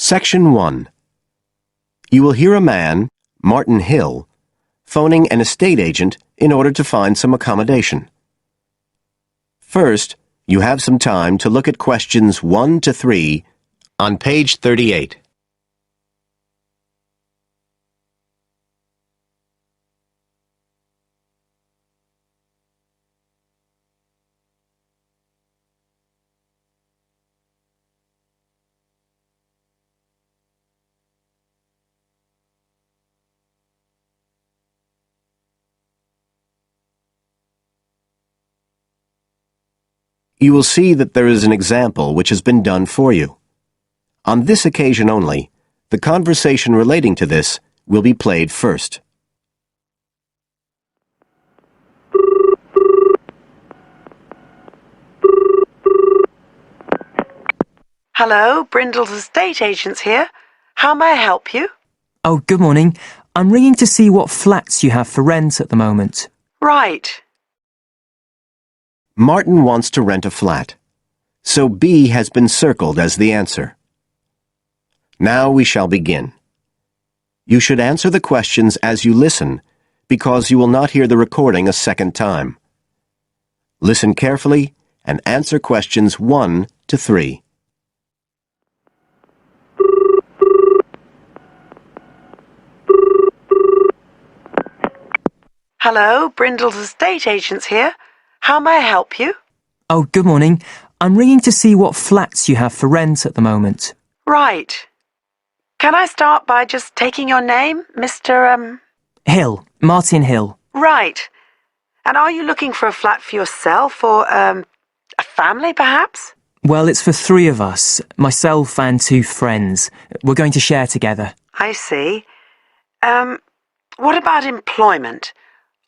Section 1. You will hear a man, Martin Hill, phoning an estate agent in order to find some accommodation. First, you have some time to look at questions 1 to 3 on page 38. You will see that there is an example which has been done for you. On this occasion only, the conversation relating to this will be played first. Hello, Brindle's estate agents here. How may I help you? Oh, good morning. I'm ringing to see what flats you have for rent at the moment. Right. Martin wants to rent a flat, so B has been circled as the answer. Now we shall begin. You should answer the questions as you listen, because you will not hear the recording a second time. Listen carefully and answer questions 1 to 3. Hello, Brindle's estate agents here. How may I help you? Oh, good morning. I'm ringing to see what flats you have for rent at the moment. Right. Can I start by just taking your name, Mr. Hill. Martin Hill. Right. And are you looking for a flat for yourself or, a family, perhaps? Well, it's for 3 of us, myself and 2 friends. We're going to share together. I see. What about employment?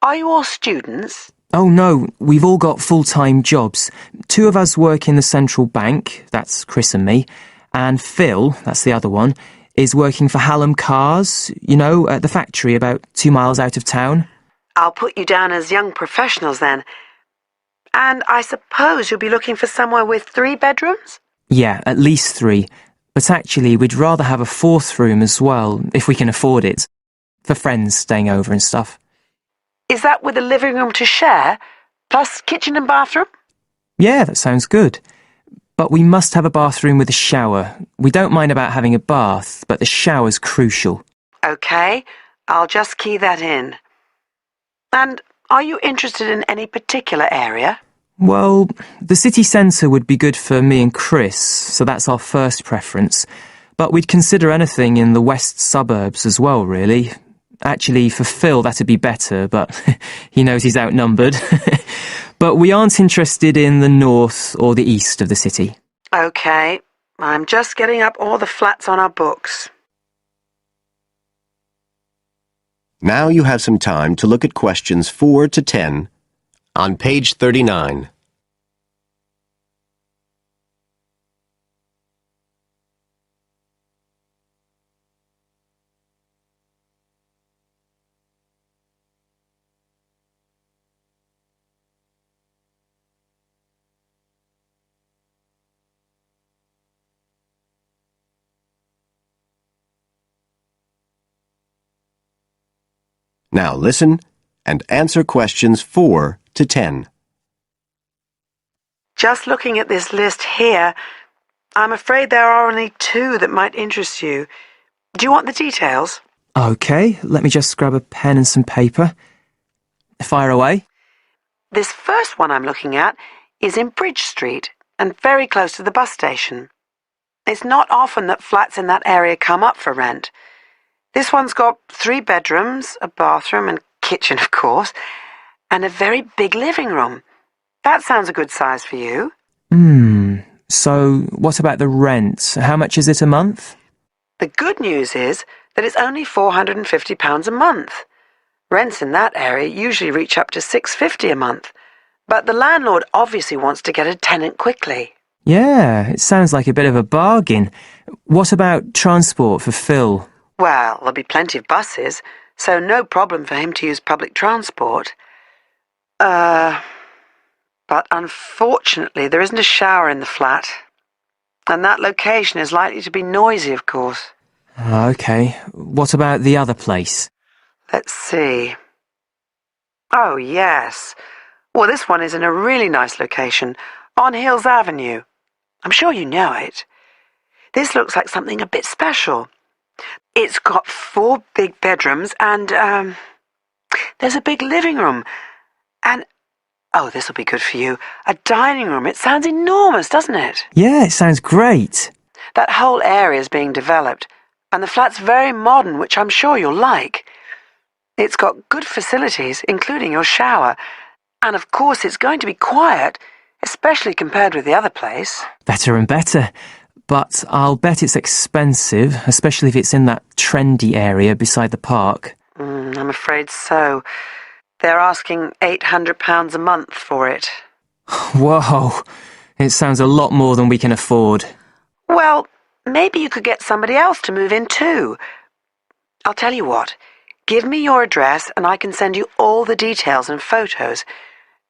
Are you all students? Oh, no, we've all got full-time jobs. 2 of us work in the central bank, that's Chris and me, and Phil, that's the other one, is working for Hallam Cars, at the factory about 2 miles out of town. I'll put you down as young professionals then. And I suppose you'll be looking for somewhere with 3 bedrooms? Yeah, at least 3. But actually, we'd rather have a 4th room as well, if we can afford it, for friends staying over and stuff. Is that with a living room to share, plus kitchen and bathroom? Yeah, that sounds good. But we must have a bathroom with a shower. We don't mind about having a bath, but the shower's crucial. OK, I'll just key that in. And are you interested in any particular area? Well, the city centre would be good for me and Chris, so that's our first preference. But we'd consider anything in the west suburbs as well, really. Actually, for Phil, that'd be better, but he knows he's outnumbered. But we aren't interested in the north or the east of the city. OK, I'm just getting up all the flats on our books. Now you have some time to look at questions 4 to 10 on page 39. Now listen and answer questions 4 to 10. Just looking at this list here, I'm afraid there are only 2 that might interest you. Do you want the details? OK, let me just grab a pen and some paper. Fire away. This first one I'm looking at is in Bridge Street and very close to the bus station. It's not often that flats in that area come up for rent. This one's got 3 bedrooms, a bathroom and kitchen, of course, and a very big living room. That sounds a good size for you. So what about the rent? How much is it a month? The good news is that it's only £450 a month. Rents in that area usually reach up to $650 a month, but the landlord obviously wants to get a tenant quickly. Yeah, it sounds like a bit of a bargain. What about transport for Phil? Well, there'll be plenty of buses, so no problem for him to use public transport. But unfortunately there isn't a shower in the flat. And that location is likely to be noisy, of course. OK. What about the other place? Let's see. Oh, yes. Well, this one is in a really nice location, on Hills Avenue. I'm sure you know it. This looks like something a bit special. It's got 4 big bedrooms and, there's a big living room. And, oh, this'll be good for you, a dining room. It sounds enormous, doesn't it? Yeah, it sounds great. That whole area is being developed, and the flat's very modern, which I'm sure you'll like. It's got good facilities, including your shower. And of course it's going to be quiet, especially compared with the other place. Better and better. But I'll bet it's expensive, especially if it's in that trendy area beside the park. I'm afraid so. They're asking £800 a month for it. Whoa, it sounds a lot more than we can afford. Well, maybe you could get somebody else to move in too. I'll tell you what, give me your address and I can send you all the details and photos,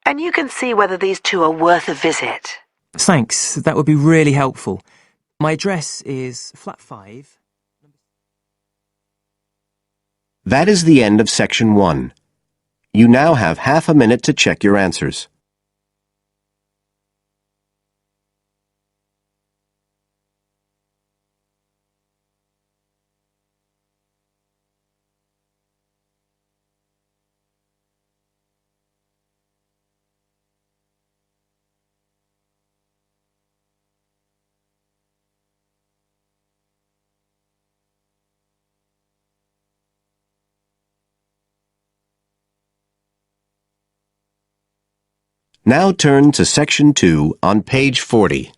and you can see whether these two are worth a visit. Thanks, that would be really helpful. My address is flat 5. That is the end of section 1. You now have half a minute to check your answers. Now turn to section 2 on page 40.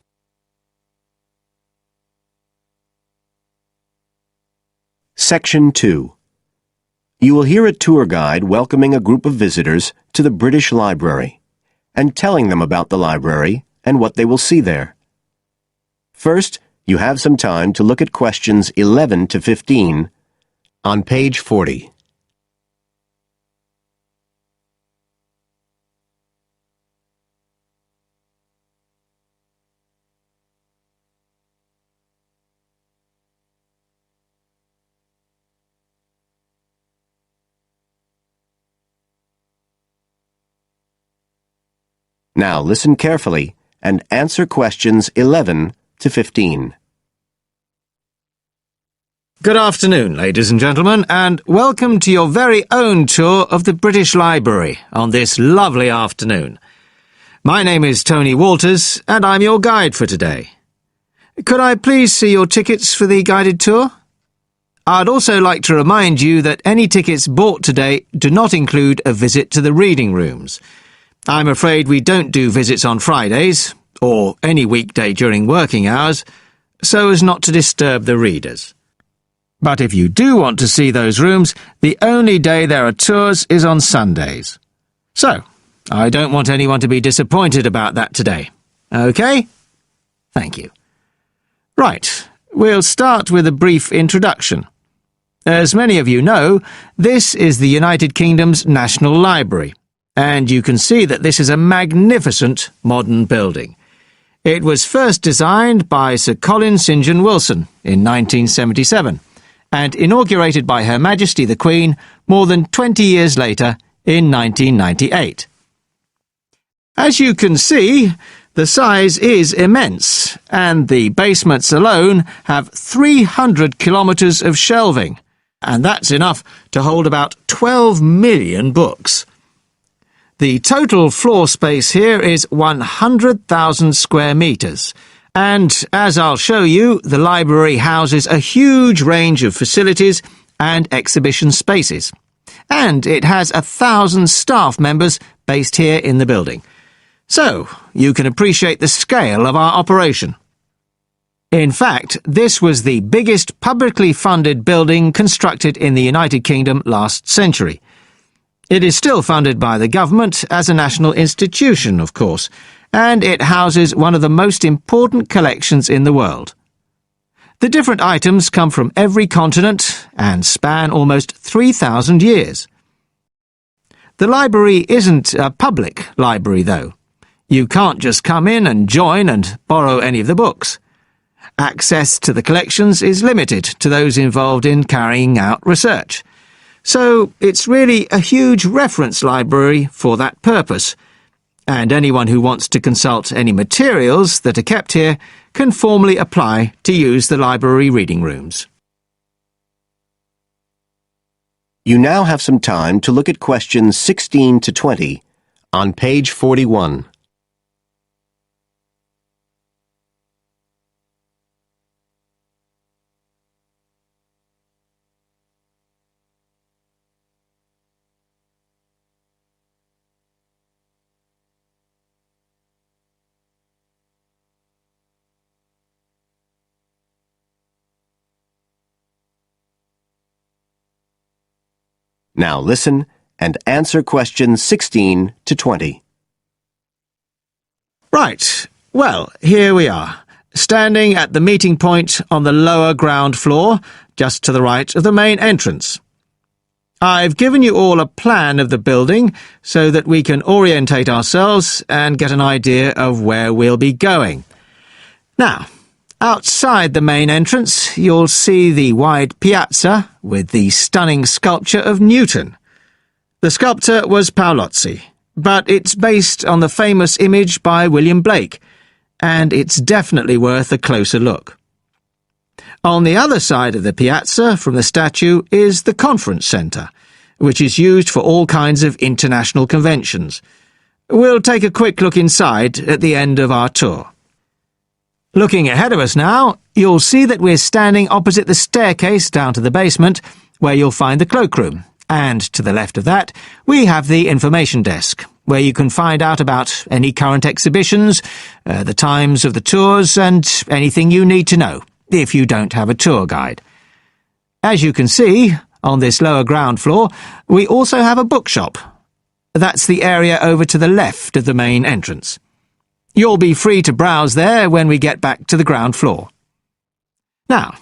Section 2. You will hear a tour guide welcoming a group of visitors to the British Library and telling them about the library and what they will see there. First, you have some time to look at questions 11 to 15 on page 40. Now listen carefully and answer questions 11 to 15. Good afternoon, ladies and gentlemen, and welcome to your very own tour of the British Library on this lovely afternoon. My name is Tony Walters, and I'm your guide for today. Could I please see your tickets for the guided tour? I'd also like to remind you that any tickets bought today do not include a visit to the reading rooms. I'm afraid we don't do visits on Fridays, or any weekday during working hours, so as not to disturb the readers. But if you do want to see those rooms, the only day there are tours is on Sundays. So, I don't want anyone to be disappointed about that today. OK? Thank you. Right, we'll start with a brief introduction. As many of you know, this is the United Kingdom's National Library, and you can see that this is a magnificent modern building. It was first designed by Sir Colin St. John Wilson in 1977, and inaugurated by Her Majesty the Queen more than 20 years later in 1998. As you can see, the size is immense, and the basements alone have 300 kilometres of shelving, and that's enough to hold about 12 million books. The total floor space here is 100,000 square metres, and, as I'll show you, the library houses a huge range of facilities and exhibition spaces. And it has 1,000 staff members based here in the building. So, you can appreciate the scale of our operation. In fact, this was the biggest publicly funded building constructed in the United Kingdom last century. It is still funded by the government as a national institution, of course, and it houses one of the most important collections in the world. The different items come from every continent and span almost 3,000 years. The library isn't a public library, though. You can't just come in and join and borrow any of the books. Access to the collections is limited to those involved in carrying out research. So it's really a huge reference library for that purpose, and anyone who wants to consult any materials that are kept here can formally apply to use the library reading rooms. You now have some time to look at questions 16 to 20 on page 41. Now listen and answer questions 16 to 20. Right, well, here we are, standing at the meeting point on the lower ground floor, just to the right of the main entrance. I've given you all a plan of the building so that we can orientate ourselves and get an idea of where we'll be going. Now, outside the main entrance, you'll see the wide piazza with the stunning sculpture of Newton. The sculptor was Paolozzi, but it's based on the famous image by William Blake, and it's definitely worth a closer look. On the other side of the piazza from the statue is the conference centre, which is used for all kinds of international conventions. We'll take a quick look inside at the end of our tour. Looking ahead of us now, you'll see that we're standing opposite the staircase down to the basement, where you'll find the cloakroom, and to the left of that, we have the information desk, where you can find out about any current exhibitions, the times of the tours, and anything you need to know, if you don't have a tour guide. As you can see, on this lower ground floor, we also have a bookshop. That's the area over to the left of the main entrance. You'll be free to browse there when we get back to the ground floor. Now,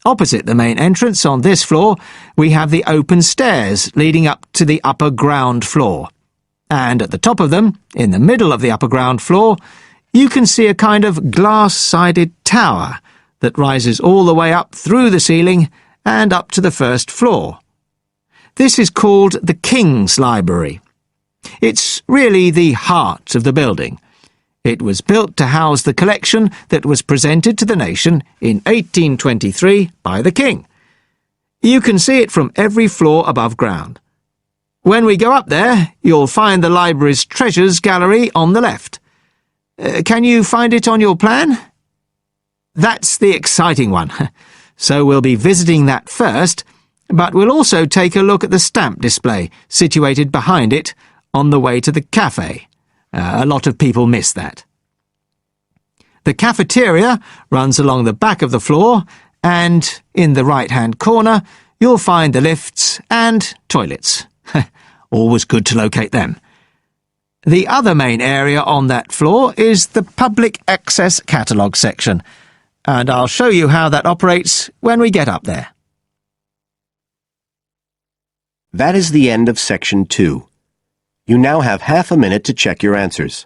opposite the main entrance on this floor, we have the open stairs leading up to the upper ground floor. And at the top of them, in the middle of the upper ground floor, you can see a kind of glass-sided tower that rises all the way up through the ceiling and up to the first floor. This is called the King's Library. It's really the heart of the building. It was built to house the collection that was presented to the nation in 1823 by the King. You can see it from every floor above ground. When we go up there, you'll find the library's treasures gallery on the left. Can you find it on your plan? That's the exciting one. So we'll be visiting that first, but we'll also take a look at the stamp display situated behind it on the way to the cafe. A lot of people miss that. The cafeteria runs along the back of the floor, and in the right-hand corner, you'll find the lifts and toilets. Always good to locate them. The other main area on that floor is the public access catalogue section, and I'll show you how that operates when we get up there. That is the end of section 2. You now have half a minute to check your answers.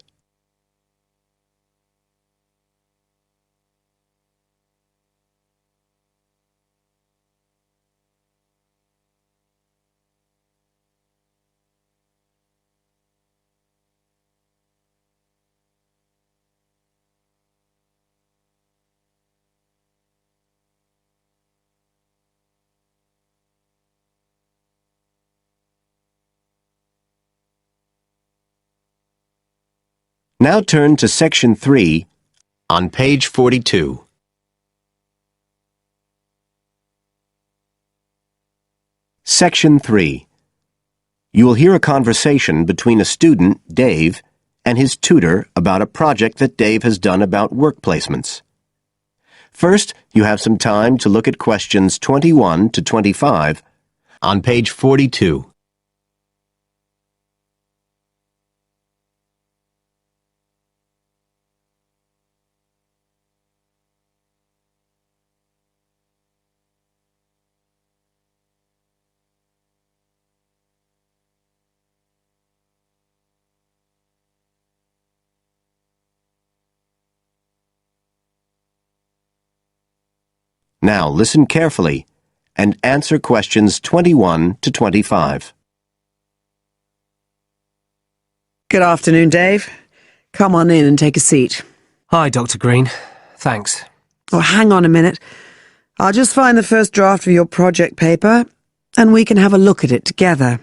Now turn to section 3 on page 42. Section 3. You will hear a conversation between a student, Dave, and his tutor about a project that Dave has done about work placements. First, you have some time to look at questions 21 to 25 on page 42. Now listen carefully and answer questions 21 to 25. Good afternoon, Dave. Come on in and take a seat. Hi, Dr. Green. Thanks. Oh, hang on a minute. I'll just find the first draft of your project paper, and we can have a look at it together.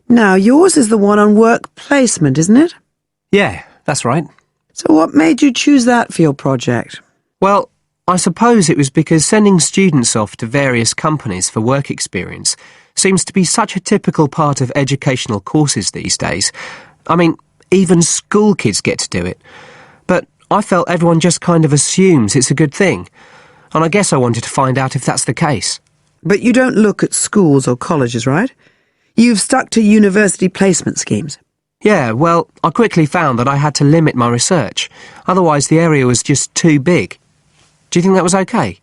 Now, yours is the one on work placement, isn't it? Yeah, that's right. So what made you choose that for your project? Well, I suppose it was because sending students off to various companies for work experience seems to be such a typical part of educational courses these days. I mean, even school kids get to do it. But I felt everyone just kind of assumes it's a good thing. And I guess I wanted to find out if that's the case. But you don't look at schools or colleges, right? You've stuck to university placement schemes. Yeah, well, I quickly found that I had to limit my research. Otherwise, the area was just too big. Do you think that was okay?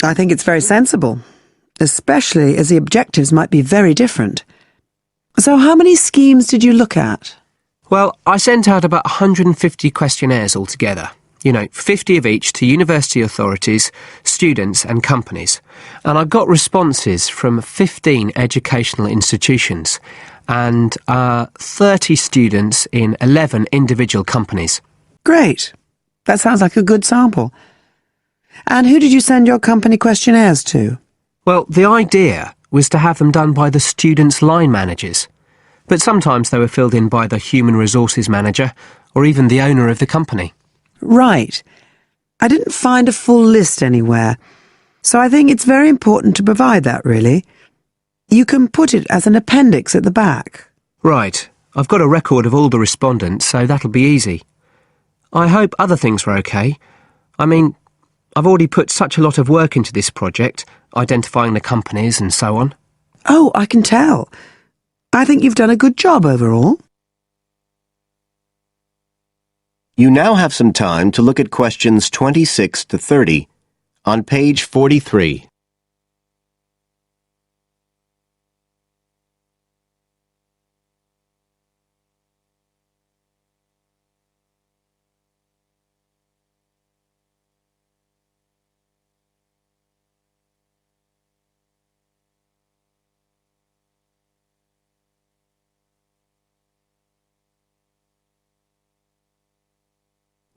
I think it's very sensible, especially as the objectives might be very different. So how many schemes did you look at? Well, I sent out about 150 questionnaires altogether. 50 of each to university authorities, students and companies. And I got responses from 15 educational institutions and 30 students in 11 individual companies. Great. That sounds like a good sample. And who did you send your company questionnaires to? Well, the idea was to have them done by the students' line managers. But sometimes they were filled in by the human resources manager or even the owner of the company. Right. I didn't find a full list anywhere, so I think it's very important to provide that, really. You can put it as an appendix at the back. Right. I've got a record of all the respondents, so that'll be easy. I hope other things were okay. I mean, I've already put such a lot of work into this project, identifying the companies and so on. Oh, I can tell. I think you've done a good job overall. You now have some time to look at questions 26 to 30 on page 43.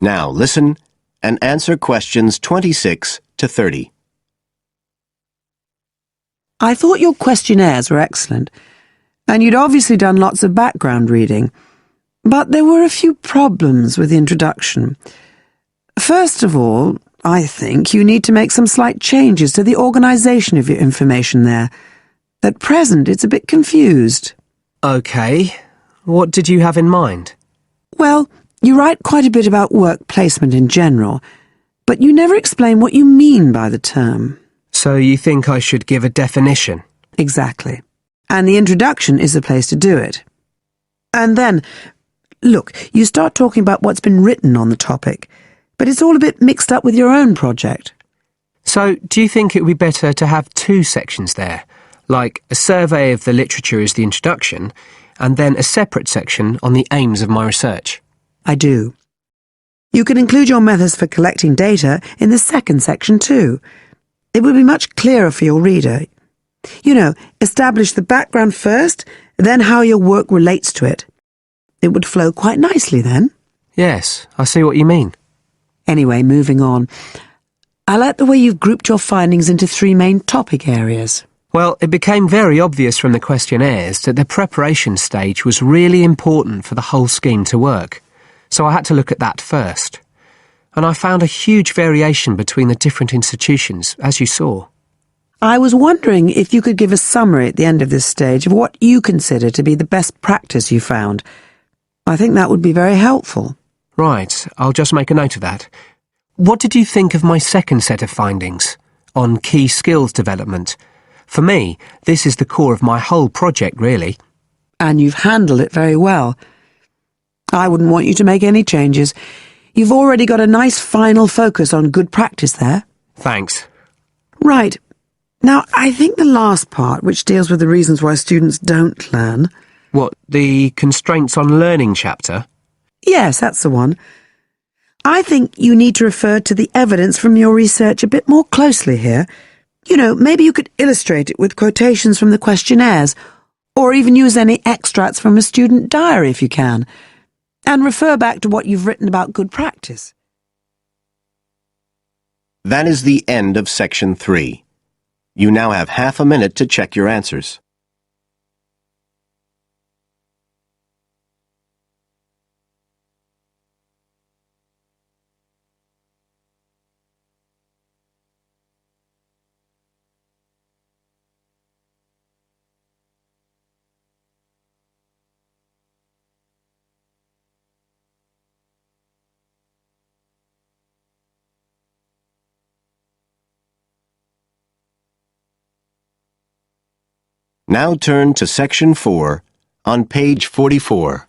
Now listen and answer questions 26 to 30. I thought your questionnaires were excellent, and you'd obviously done lots of background reading, but there were a few problems with the introduction. First of all, I think you need to make some slight changes to the organisation of your information there. At present, it's a bit confused. OK. What did you have in mind? Well, you write quite a bit about work placement in general, but you never explain what you mean by the term. So you think I should give a definition? Exactly. And the introduction is the place to do it. And then, look, you start talking about what's been written on the topic, but it's all a bit mixed up with your own project. So do you think it would be better to have two sections there, like a survey of the literature as the introduction, and then a separate section on the aims of my research? I do. You can include your methods for collecting data in the second section too. It would be much clearer for your reader. Establish the background first, then how your work relates to it. It would flow quite nicely then. Yes, I see what you mean. Anyway, moving on. I like the way you've grouped your findings into 3 main topic areas. Well, it became very obvious from the questionnaires that the preparation stage was really important for the whole scheme to work. So I had to look at that first. And I found a huge variation between the different institutions, as you saw. I was wondering if you could give a summary at the end of this stage of what you consider to be the best practice you found. I think that would be very helpful. Right, I'll just make a note of that. What did you think of my second set of findings on key skills development? For me, this is the core of my whole project, really. And you've handled it very well. I wouldn't want you to make any changes. You've already got a nice final focus on good practice there. Thanks. Right. Now, I think the last part, which deals with the reasons why students don't learn... What, the constraints on learning chapter? Yes, that's the one. I think you need to refer to the evidence from your research a bit more closely here. You know, maybe you could illustrate it with quotations from the questionnaires, or even use any extracts from a student diary if you can, and refer back to what you've written about good practice. That is the end of Section 3. You now have half a minute to check your answers. Now turn to Section 4 on page 44.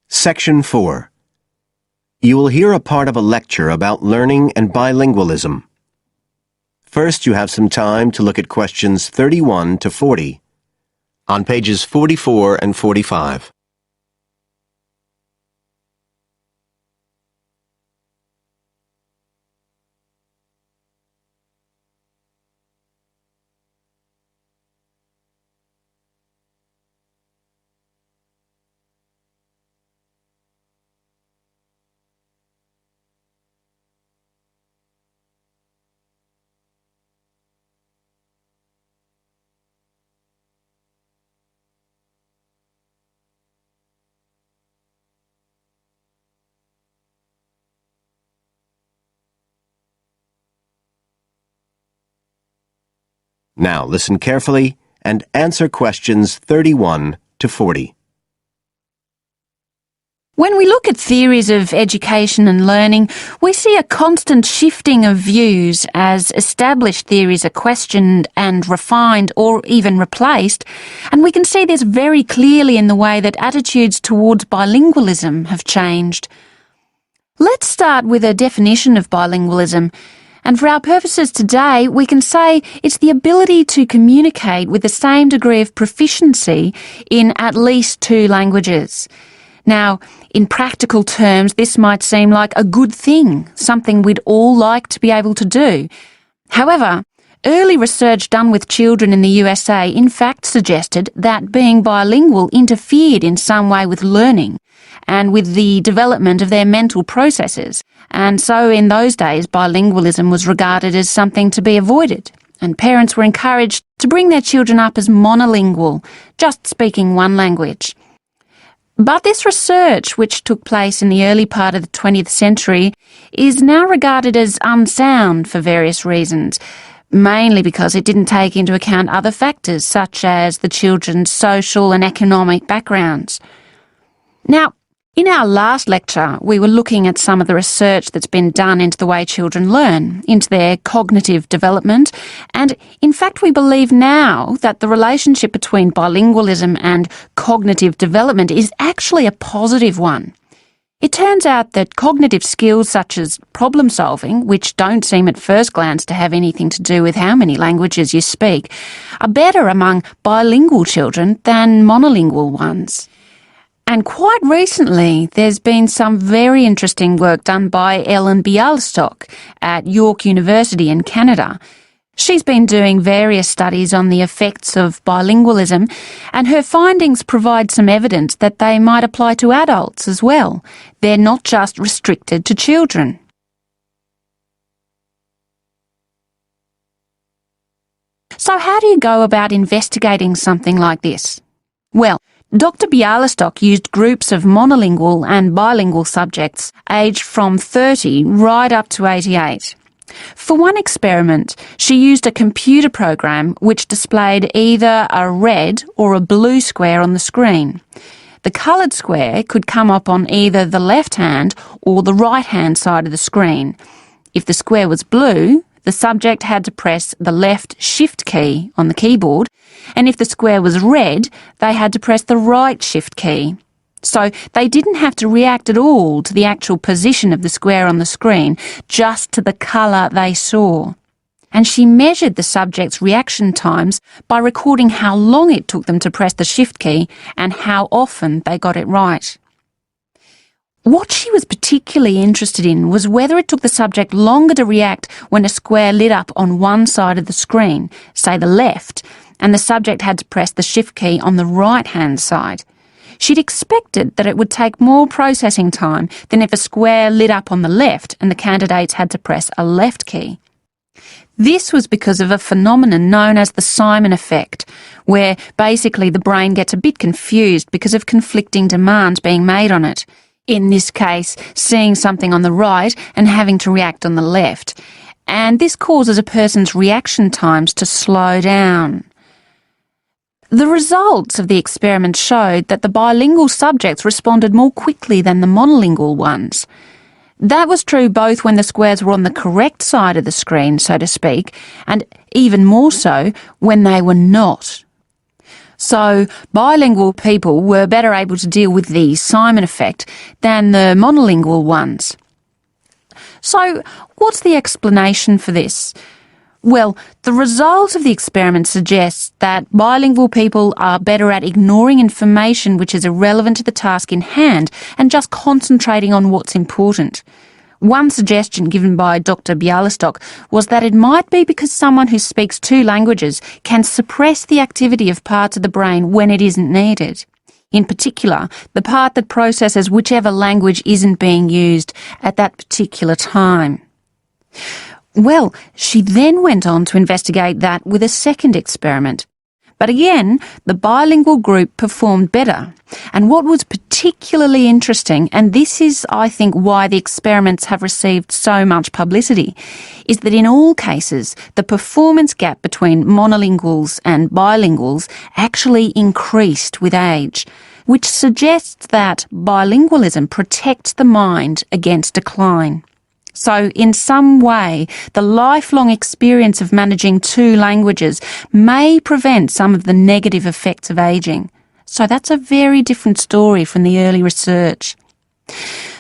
Section 4. You will hear a part of a lecture about learning and bilingualism. First, you have some time to look at questions 31 to 40 on pages 44 and 45. Now listen carefully and answer questions 31 to 40. When we look at theories of education and learning, we see a constant shifting of views as established theories are questioned and refined or even replaced, and we can see this very clearly in the way that attitudes towards bilingualism have changed. Let's start with a definition of bilingualism. And for our purposes today, we can say it's the ability to communicate with the same degree of proficiency in at least two languages. Now, in practical terms, this might seem like a good thing, something we'd all like to be able to do. However, early research done with children in the USA in fact suggested that being bilingual interfered in some way with learning and with the development of their mental processes. And so in those days, bilingualism was regarded as something to be avoided, and parents were encouraged to bring their children up as monolingual, just speaking one language. But this research, which took place in the early part of the 20th century, is now regarded as unsound for various reasons, mainly because it didn't take into account other factors such as the children's social and economic backgrounds. Now, in our last lecture, we were looking at some of the research that's been done into the way children learn, into their cognitive development, and in fact we believe now that the relationship between bilingualism and cognitive development is actually a positive one. It turns out that cognitive skills such as problem solving, which don't seem at first glance to have anything to do with how many languages you speak, are better among bilingual children than monolingual ones. And quite recently, there's been some very interesting work done by Ellen Bialystok at York University in Canada. She's been doing various studies on the effects of bilingualism, and her findings provide some evidence that they might apply to adults as well. They're not just restricted to children. So how do you go about investigating something like this? Well, Dr. Bialystok used groups of monolingual and bilingual subjects aged from 30 right up to 88. For one experiment, she used a computer program which displayed either a red or a blue square on the screen. The coloured square could come up on either the left-hand or the right-hand side of the screen. If the square was blue, the subject had to press the left shift key on the keyboard, and if the square was red, they had to press the right shift key. So they didn't have to react at all to the actual position of the square on the screen, just to the colour they saw. and she measured the subject's reaction times by recording how long it took them to press the shift key and how often they got it right. What she was particularly interested in was whether it took the subject longer to react when a square lit up on one side of the screen, say the left, and the subject had to press the shift key on the right-hand side. She'd expected that it would take more processing time than if a square lit up on the left and the candidates had to press a left key. This was because of a phenomenon known as the Simon effect, where basically the brain gets a bit confused because of conflicting demands being made on it. In this case, seeing something on the right and having to react on the left. And this causes a person's reaction times to slow down. The results of the experiment showed that the bilingual subjects responded more quickly than the monolingual ones. That was true both when the squares were on the correct side of the screen, so to speak, and even more so when they were not. So, bilingual people were better able to deal with the Simon effect than the monolingual ones. So, what's the explanation for this? Well, the result of the experiment suggests that bilingual people are better at ignoring information which is irrelevant to the task in hand and just concentrating on what's important. One suggestion given by Dr. Bialystok was that it might be because someone who speaks two languages can suppress the activity of parts of the brain when it isn't needed. In particular, the part that processes whichever language isn't being used at that particular time. Well, she then went on to investigate that with a second experiment. But again, the bilingual group performed better. And what was particularly interesting, and this is, I think, why the experiments have received so much publicity, is that in all cases, the performance gap between monolinguals and bilinguals actually increased with age, which suggests that bilingualism protects the mind against decline. So, in some way, the lifelong experience of managing two languages may prevent some of the negative effects of ageing. So that's a very different story from the early research.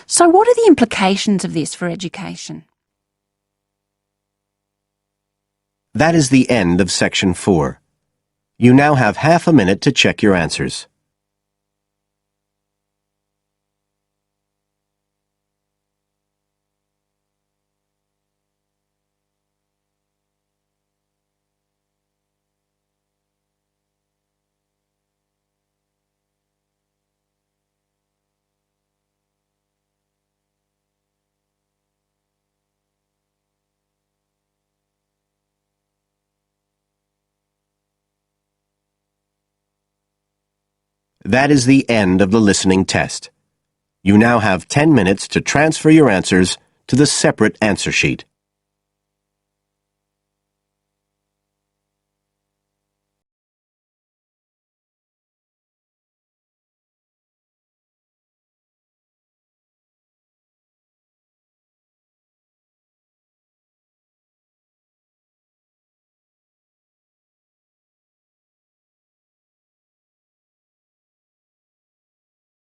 So what are the implications of this for education? That is the end of Section 4. You now have half a minute to check your answers. That is the end of the listening test. You now have 10 minutes to transfer your answers to the separate answer sheet.